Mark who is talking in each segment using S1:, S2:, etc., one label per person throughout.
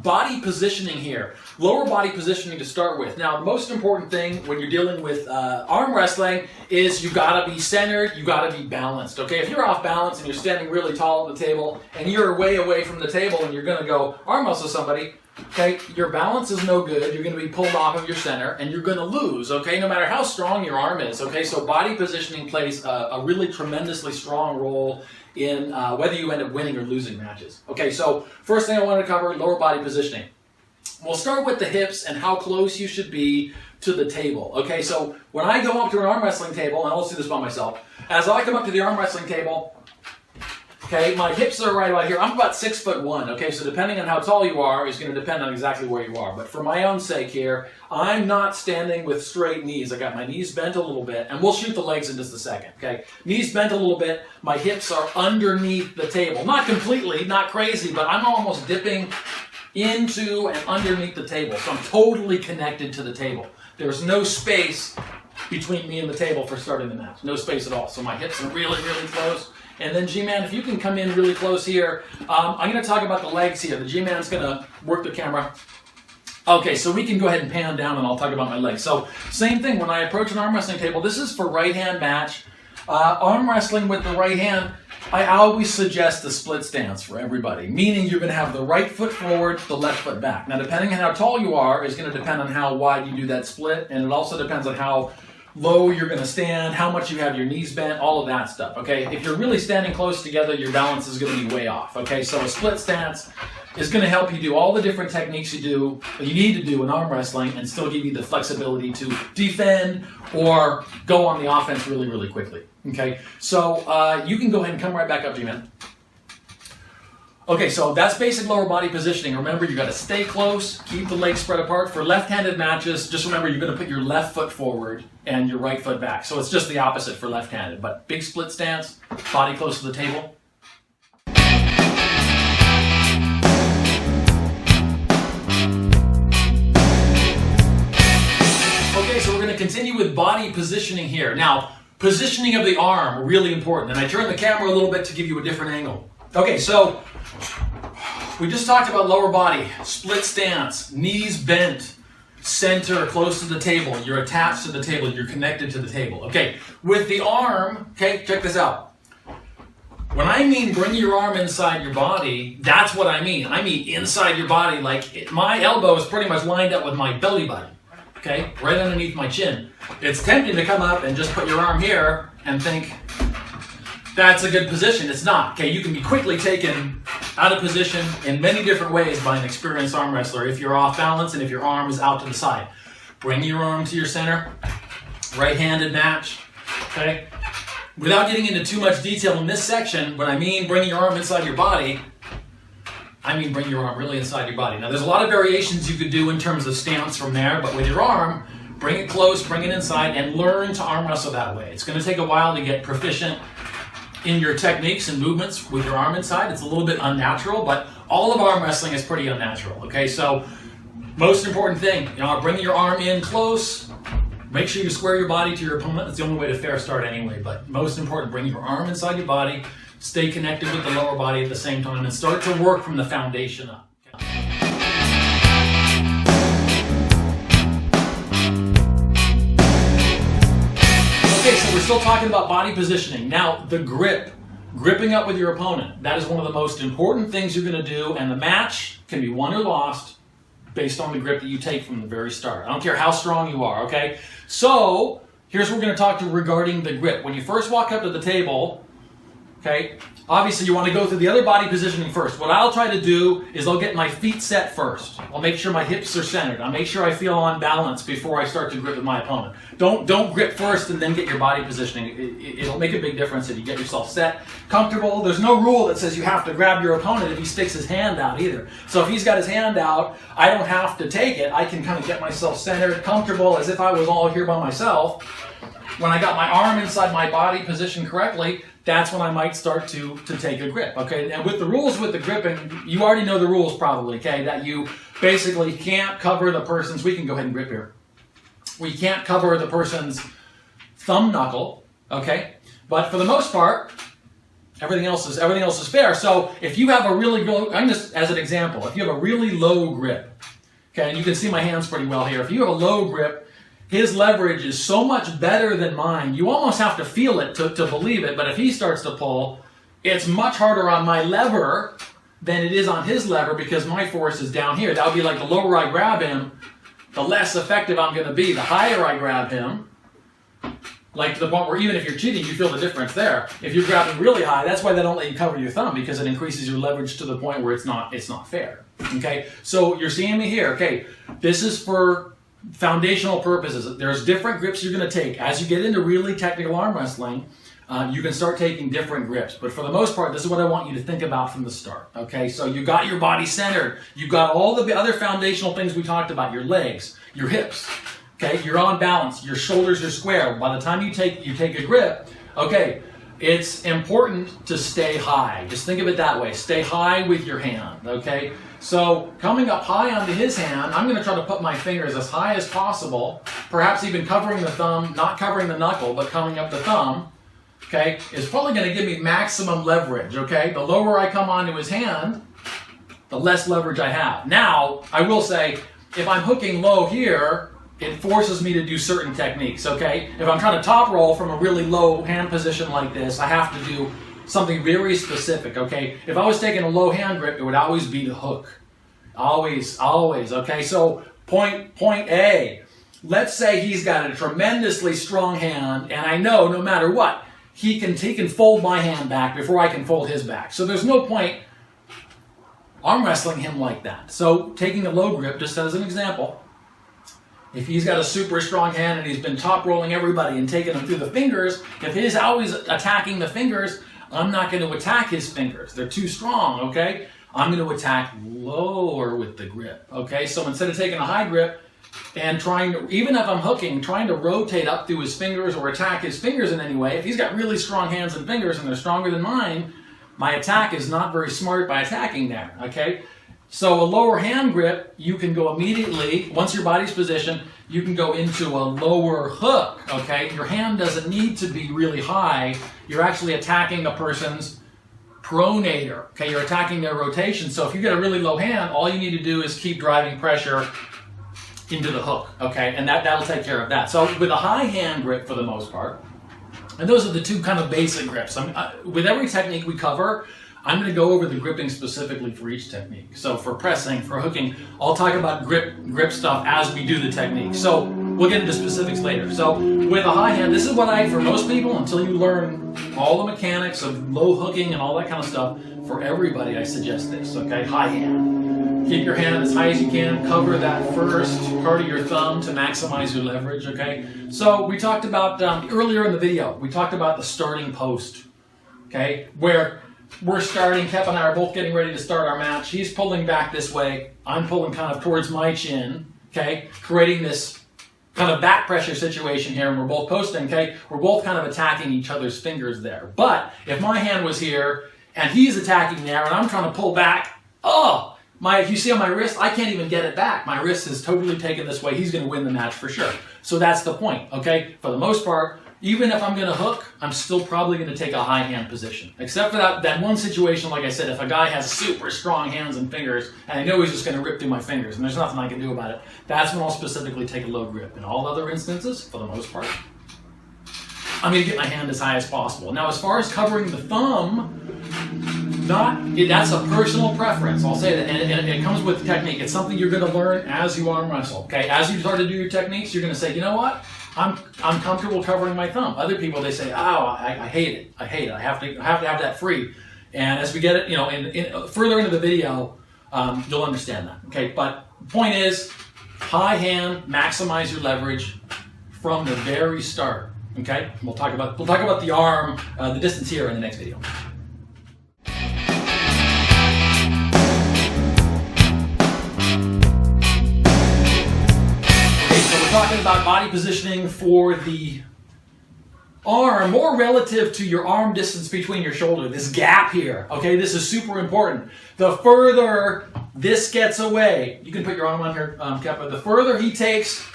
S1: body positioning here. Lower body positioning to start with. Now, the most important thing when you're dealing with arm wrestling is you gotta be centered, you gotta be balanced, okay? If you're off balance and you're standing really tall at the table and you're way away from the table and you're gonna go arm wrestle somebody, okay, your balance is no good, you're gonna be pulled off of your center and you're gonna lose, okay? No matter how strong your arm is, okay? So body positioning plays a really tremendously strong role in whether you end up winning or losing matches. Okay, so first thing I want to cover, lower body positioning. We'll start with the hips and how close you should be to the table. Okay, so when I go up to an arm wrestling table, and I'll do this by myself, as I come up to the arm wrestling table, okay, my hips are right about here. I'm about 6'1", okay, so depending on how tall you are is going to depend on exactly where you are. But for my own sake here, I'm not standing with straight knees. I got my knees bent a little bit, and we'll shoot the legs in just a second, okay? Knees bent a little bit, my hips are underneath the table. Not completely, not crazy, but I'm almost dipping into and underneath the table. So I'm totally connected to the table. There's no space between me and the table for starting the match. No space at all. So my hips are really, really close. And then G-Man, if you can come in really close here, I'm going to talk about the legs here. The G-Man's going to work the camera. Okay, so we can go ahead and pan down and I'll talk about my legs. So same thing, when I approach an arm wrestling table, this is for right hand match. Arm wrestling with the right hand, I always suggest the split stance for everybody, meaning you're going to have the right foot forward, the left foot back. Now, depending on how tall you are is going to depend on how wide you do that split, and it also depends on how low you're going to stand, how much you have your knees bent, all of that stuff, okay? If you're really standing close together, your balance is going to be way off, okay? So a split stance is going to help you do all the different techniques you need to do in arm wrestling and still give you the flexibility to defend or go on the offense really, really quickly, okay? So you can go ahead and come right back up, G-Man. Okay, so that's basic lower body positioning. Remember, you got to stay close, keep the legs spread apart. For left-handed matches, just remember you're going to put your left foot forward and your right foot back. So it's just the opposite for left-handed. But big split stance, body close to the table. Okay, so we're going to continue with body positioning here. Now, positioning of the arm, really important. And I turn the camera a little bit to give you a different angle. Okay, so we just talked about lower body, split stance, knees bent, center, close to the table. You're attached to the table. You're connected to the table. Okay, with the arm, okay, check this out. When I mean bring your arm inside your body, that's what I mean. I mean inside your body, like my elbow is pretty much lined up with my belly button, okay, right underneath my chin. It's tempting to come up and just put your arm here and think, that's a good position. It's not. Okay, you can be quickly taken out of position in many different ways by an experienced arm wrestler if you're off balance and if your arm is out to the side. Bring your arm to your center. Right-handed match. Okay? Without getting into too much detail in this section, when I mean bring your arm inside your body, I mean bring your arm really inside your body. Now, there's a lot of variations you could do in terms of stance from there, but with your arm, bring it close, bring it inside, and learn to arm wrestle that way. It's going to take a while to get proficient in your techniques and movements with your arm inside. It's a little bit unnatural, but all of arm wrestling is pretty unnatural, okay? So, most important thing, bring your arm in close, make sure you square your body to your opponent. That's the only way to fair start anyway, but most important, bring your arm inside your body, stay connected with the lower body at the same time, and start to work from the foundation up. Okay, so we're still talking about body positioning. Now, the grip. Gripping up with your opponent. That is one of the most important things you're going to do, and the match can be won or lost based on the grip that you take from the very start. I don't care how strong you are, okay? So, here's what we're going to talk to regarding the grip. When you first walk up to the table, okay, obviously you want to go through the other body positioning first. What I'll try to do is I'll get my feet set first. I'll make sure my hips are centered. I'll make sure I feel on balance before I start to grip with my opponent. Don't grip first and then get your body positioning. It'll make a big difference if you get yourself set, comfortable. There's no rule that says you have to grab your opponent if he sticks his hand out either. So if he's got his hand out, I don't have to take it. I can kind of get myself centered, comfortable, as if I was all here by myself. When I got my arm inside my body positioned correctly, that's when I might start to take a grip, okay? And with the rules with the gripping, you already know the rules probably, okay? That you basically can't cover the person's, we can go ahead and grip here. We can't cover the person's thumb knuckle, okay? But for the most part, everything else is fair. So if you have a really low, I'm just as an example, if you have a really low grip, okay, and you can see my hands pretty well here. If you have a low grip, his leverage is so much better than mine. You almost have to feel it to believe it. But if he starts to pull, it's much harder on my lever than it is on his lever because my force is down here. That would be like the lower I grab him, the less effective I'm going to be. The higher I grab him, like to the point where even if you're cheating, you feel the difference there. If you're grabbing really high, that's why they don't let you cover your thumb, because it increases your leverage to the point where it's not fair. Okay, so you're seeing me here. Okay, this is for foundational purposes. There's different grips you're going to take. As you get into really technical arm wrestling, you can start taking different grips. But for the most part, this is what I want you to think about from the start. Okay, so you got your body centered. You got all the other foundational things we talked about, your legs, your hips. Okay, you're on balance. Your shoulders are square. By the time you take a grip, okay, it's important to stay high. Just think of it that way. Stay high with your hand, okay? So coming up high onto his hand, I'm going to try to put my fingers as high as possible, perhaps even covering the thumb, not covering the knuckle, but coming up the thumb, okay, is probably going to give me maximum leverage, okay? The lower I come onto his hand, the less leverage I have. Now, I will say, if I'm hooking low here, it forces me to do certain techniques, okay? If I'm trying to top roll from a really low hand position like this, I have to do something very specific, okay? If I was taking a low hand grip, it would always be to hook. Always, okay? So point A, let's say he's got a tremendously strong hand, and I know no matter what, he can fold my hand back before I can fold his back. So there's no point arm wrestling him like that. So taking a low grip, just as an example, if he's got a super strong hand and he's been top rolling everybody and taking them through the fingers, if he's always attacking the fingers, I'm not going to attack his fingers. They're too strong, okay? I'm going to attack lower with the grip, okay? So instead of taking a high grip and trying to, even if I'm hooking, trying to rotate up through his fingers or attack his fingers in any way, if he's got really strong hands and fingers and they're stronger than mine, my attack is not very smart by attacking there, okay? So a lower hand grip, you can go immediately, once your body's positioned, you can go into a lower hook, okay? Your hand doesn't need to be really high. You're actually attacking a person's pronator, okay? You're attacking their rotation. So if you get a really low hand, all you need to do is keep driving pressure into the hook, okay? And that'll take care of that. So with a high hand grip for the most part, and those are the two kind of basic grips. With every technique we cover, I'm going to go over the gripping specifically for each technique. So for pressing, for hooking, I'll talk about grip stuff as we do the technique. So we'll get into specifics later. So with a high hand, this is what for most people, until you learn all the mechanics of low hooking and all that kind of stuff, for everybody I suggest this, okay? High hand. Keep your hand as high as you can. Cover that first part of your thumb to maximize your leverage, okay? So we talked about, earlier in the video, we talked about the starting post, okay? Where we're starting, Kep and I are both getting ready to start our match. He's pulling back this way. I'm pulling kind of towards my chin, okay? Creating this kind of back pressure situation here, and we're both posting, okay? We're both kind of attacking each other's fingers there. But if my hand was here, and he's attacking there, and I'm trying to pull back, if you see on my wrist, I can't even get it back. My wrist is totally taken this way. He's going to win the match for sure. So that's the point, okay? For the most part, even if I'm going to hook, I'm still probably going to take a high hand position. Except for that one situation, like I said, if a guy has super strong hands and fingers, and I know he's just going to rip through my fingers, and there's nothing I can do about it, that's when I'll specifically take a low grip. In all other instances, for the most part, I'm going to get my hand as high as possible. Now, as far as covering the thumb, that's a personal preference. I'll say that, and it comes with technique. It's something you're going to learn as you arm wrestle. Okay, as you start to do your techniques, you're going to say, you know what? I'm comfortable covering my thumb. Other people, they say, I hate it. I hate it. I have to have that free. And as we get it, further into the video, you'll understand that. Okay, but the point is, high hand, maximize your leverage from the very start. Okay, we'll talk about the arm, the distance here in the next video. We're talking about body positioning for the arm, more relative to your arm distance between your shoulder, this gap here, okay? This is super important. The further this gets away, you can put your arm on here, Keppa, the further he takes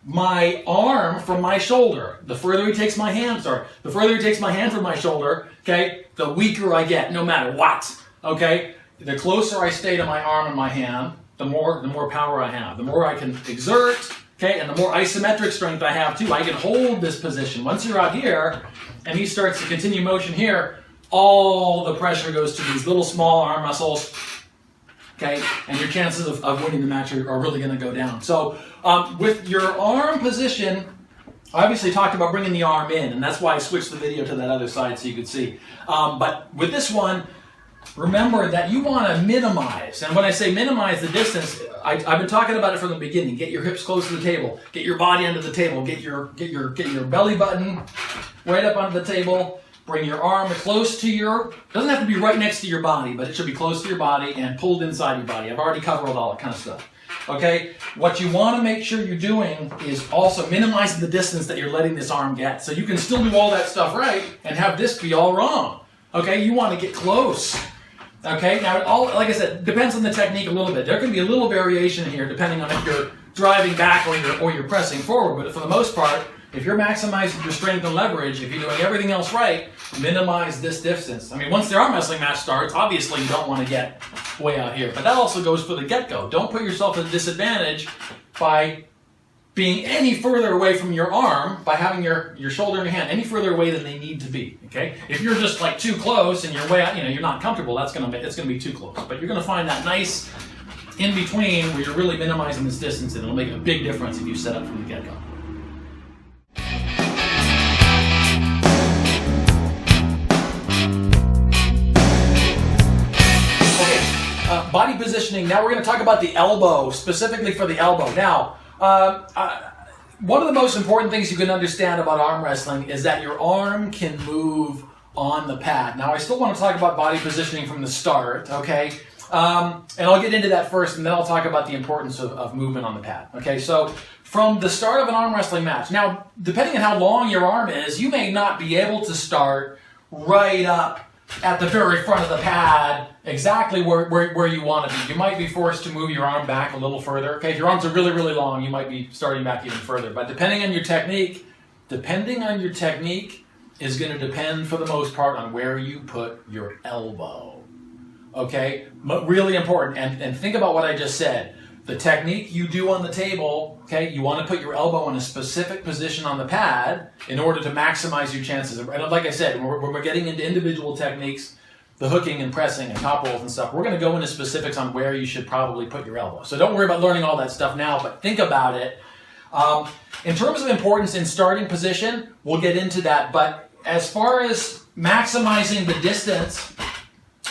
S1: my arm from my shoulder. The further he takes my hand, the further he takes my hand from my shoulder, okay, the weaker I get, no matter what. Okay? The closer I stay to my arm and my hand, the more power I have. The more I can exert, okay, and the more isometric strength I have too. I can hold this position. Once you're out here, and he starts to continue motion here, all the pressure goes to these little small arm muscles, okay, and your chances of winning the match are really going to go down. So with your arm position, I obviously talked about bringing the arm in, and that's why I switched the video to that other side so you could see. But with this one, remember that you want to minimize, and when I say minimize the distance, I've been talking about it from the beginning. Get your hips close to the table, get your body under the table, get your belly button right up onto the table. Bring your arm close to doesn't have to be right next to your body, but it should be close to your body and pulled inside your body. I've already covered all that kind of stuff. Okay? What you want to make sure you're doing is also minimizing the distance that you're letting this arm get. So you can still do all that stuff right and have this be all wrong. Okay? You want to get close. Okay? Now, like I said, depends on the technique a little bit. There can be a little variation here depending on if you're driving back or you're pressing forward, but for the most part, if you're maximizing your strength and leverage, if you're doing everything else right, minimize this distance. I mean, once the arm wrestling match starts, obviously you don't want to get way out here. But that also goes for the get-go. Don't put yourself at a disadvantage by being any further away from your arm, by having your shoulder and your hand any further away than they need to be. Okay? If you're just like too close and you're way out, you're not comfortable, it's going to be too close. But you're going to find that nice in between where you're really minimizing this distance, and it'll make a big difference if you set up from the get-go. Body positioning. Now we're going to talk about the elbow, specifically for the elbow. Now, one of the most important things you can understand about arm wrestling is that your arm can move on the pad. Now, I still want to talk about body positioning from the start, okay? And I'll get into that first, and then I'll talk about the importance of movement on the pad. Okay, so from the start of an arm wrestling match, now, depending on how long your arm is, you may not be able to start right up at the very front of the pad, exactly where you want to be. You might be forced to move your arm back a little further. Okay, if your arms are really, really long, you might be starting back even further. But depending on your technique is going to depend for the most part on where you put your elbow. Okay, but really important. And think about what I just said. The technique you do on the table, okay, you want to put your elbow in a specific position on the pad in order to maximize your chances. And like I said, when we're getting into individual techniques, the hooking and pressing and top rolls and stuff, we're going to go into specifics on where you should probably put your elbow. So don't worry about learning all that stuff now, but think about it. In terms of importance in starting position, we'll get into that. But as far as maximizing the distance,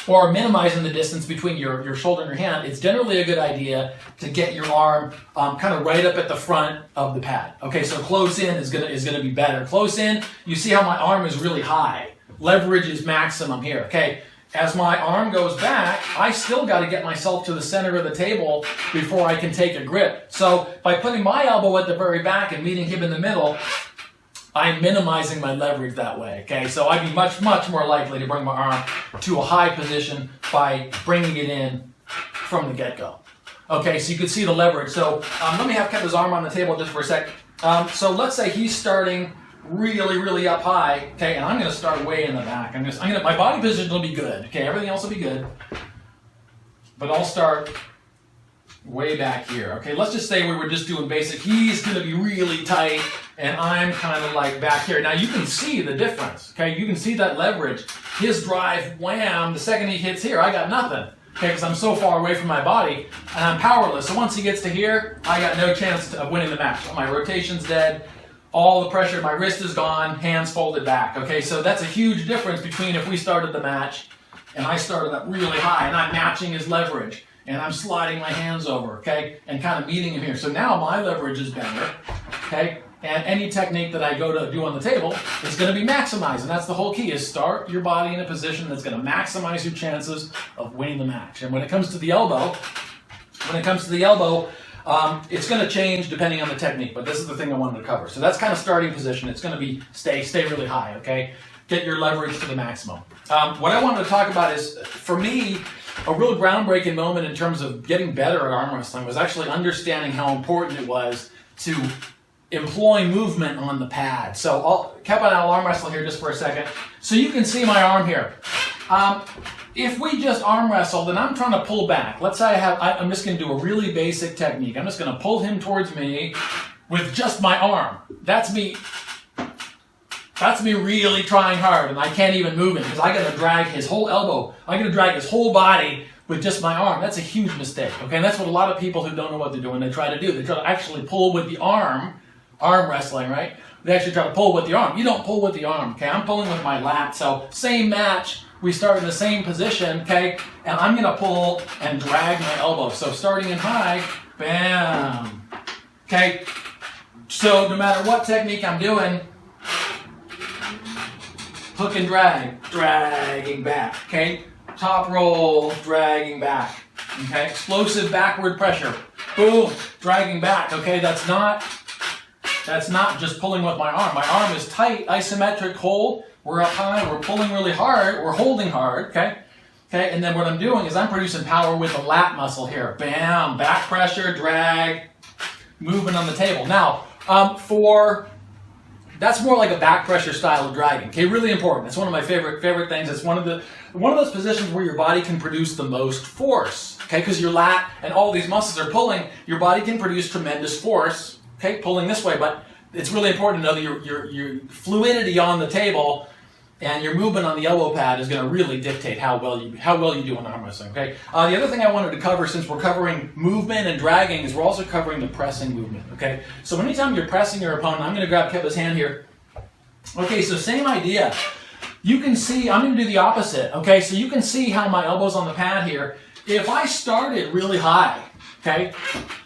S1: or minimizing the distance between your shoulder and your hand, it's generally a good idea to get your arm kind of right up at the front of the pad. Okay, so close in is gonna be better. Close in, you see how my arm is really high. Leverage is maximum here. Okay, as my arm goes back, I still got to get myself to the center of the table before I can take a grip. So by putting my elbow at the very back and meeting him in the middle, I'm minimizing my leverage that way, okay? So I'd be much, much more likely to bring my arm to a high position by bringing it in from the get-go. Okay, so you can see the leverage. So let me have kept his arm on the table just for a sec. So let's say he's starting really, really up high, okay? And I'm going to start way in the back. My body position will be good, okay? Everything else will be good. But I'll start way back here. Okay, let's just say we were just doing basic. He's going to be really tight, and I'm kind of like back here. Now you can see the difference. Okay, you can see that leverage. His drive, wham, the second he hits here, I got nothing. Okay, because I'm so far away from my body, and I'm powerless. So once he gets to here, I got no chance of winning the match. My rotation's dead. All the pressure, my wrist is gone, hands folded back. Okay, so that's a huge difference between if we started the match, and I started up really high, and I'm matching his leverage. And I'm sliding my hands over, okay, and kind of meeting him here. So now my leverage is better, okay, and any technique that I go to do on the table is going to be maximized. And that's the whole key, is start your body in a position that's going to maximize your chances of winning the match. And when it comes to the elbow, it's going to change depending on the technique, but this is the thing I wanted to cover. So that's kind of starting position. It's going to be stay really high, okay? Get your leverage to the maximum. What I wanted to talk about is, for me, a real groundbreaking moment in terms of getting better at arm wrestling was actually understanding how important it was to employ movement on the pad. So I'll arm wrestle here just for a second. So you can see my arm here. If we just arm wrestle, then I'm trying to pull back. Let's say I'm just going to do a really basic technique. I'm just going to pull him towards me with just my arm. That's me really trying hard, and I can't even move him because I got to drag his whole elbow. I got to drag his whole body with just my arm. That's a huge mistake. Okay, and that's what a lot of people who don't know what they're doing, they try to do. They try to actually pull with the arm wrestling, right? They actually try to pull with the arm. You don't pull with the arm. Okay, I'm pulling with my lat. So same match. We start in the same position, okay? And I'm gonna pull and drag my elbow. So starting in high, bam. Okay? So no matter what technique I'm doing, hook and drag, dragging back, okay? Top roll, dragging back, okay? Explosive backward pressure, boom, dragging back, okay? That's not just pulling with my arm. My arm is tight, isometric hold. We're up high, we're pulling really hard, we're holding hard, okay? Okay, and then what I'm doing is I'm producing power with the lat muscle here. Bam, back pressure, drag, movement on the table. Now, that's more like a back pressure style of dragging. Okay, really important. It's one of my favorite things. It's one of those positions where your body can produce the most force. Okay, because your lat and all these muscles are pulling, your body can produce tremendous force. Okay, pulling this way, but it's really important to know that your fluidity on the table and your movement on the elbow pad is going to really dictate how well you do in arm wrestling. Okay. The other thing I wanted to cover, since we're covering movement and dragging, is we're also covering the pressing movement. Okay. So anytime you're pressing your opponent, I'm going to grab Keva's hand here. Okay. So same idea. You can see I'm going to do the opposite. Okay. So you can see how my elbow's on the pad here. If I started really high, okay,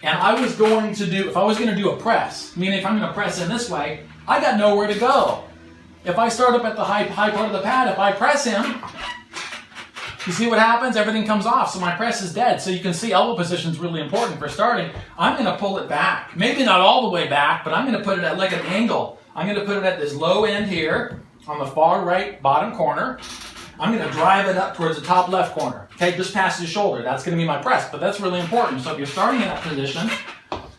S1: and if I was going to do a press, meaning if I'm going to press in this way, I got nowhere to go. If I start up at the high part of the pad, if I press him, you see what happens? Everything comes off, so my press is dead. So you can see elbow position is really important for starting. I'm going to pull it back. Maybe not all the way back, but I'm going to put it at like an angle. I'm going to put it at this low end here on the far right bottom corner. I'm going to drive it up towards the top left corner. Okay, just past his shoulder. That's going to be my press, but that's really important. So if you're starting in that position,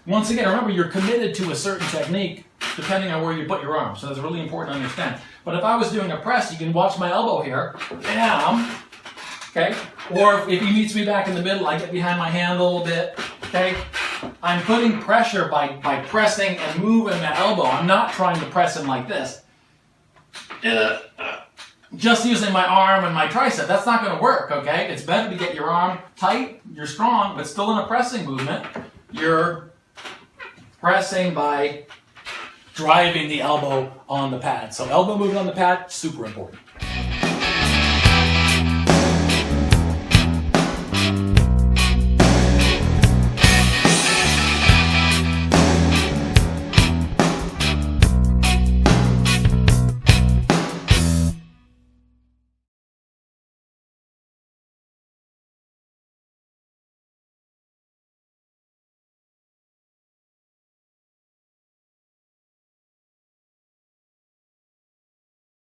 S1: once again, remember you're committed to a certain technique depending on where you put your arm. So that's really important to understand. But if I was doing a press, you can watch my elbow here. Bam. Okay? Or if he meets me back in the middle, I get behind my hand a little bit. Okay? I'm putting pressure by pressing and moving that elbow. I'm not trying to press him like this. Just using my arm and my tricep. That's not going to work, okay? It's better to get your arm tight, you're strong, but still in a pressing movement. You're pressing by driving the elbow on the pad. So elbow movement on the pad, super important.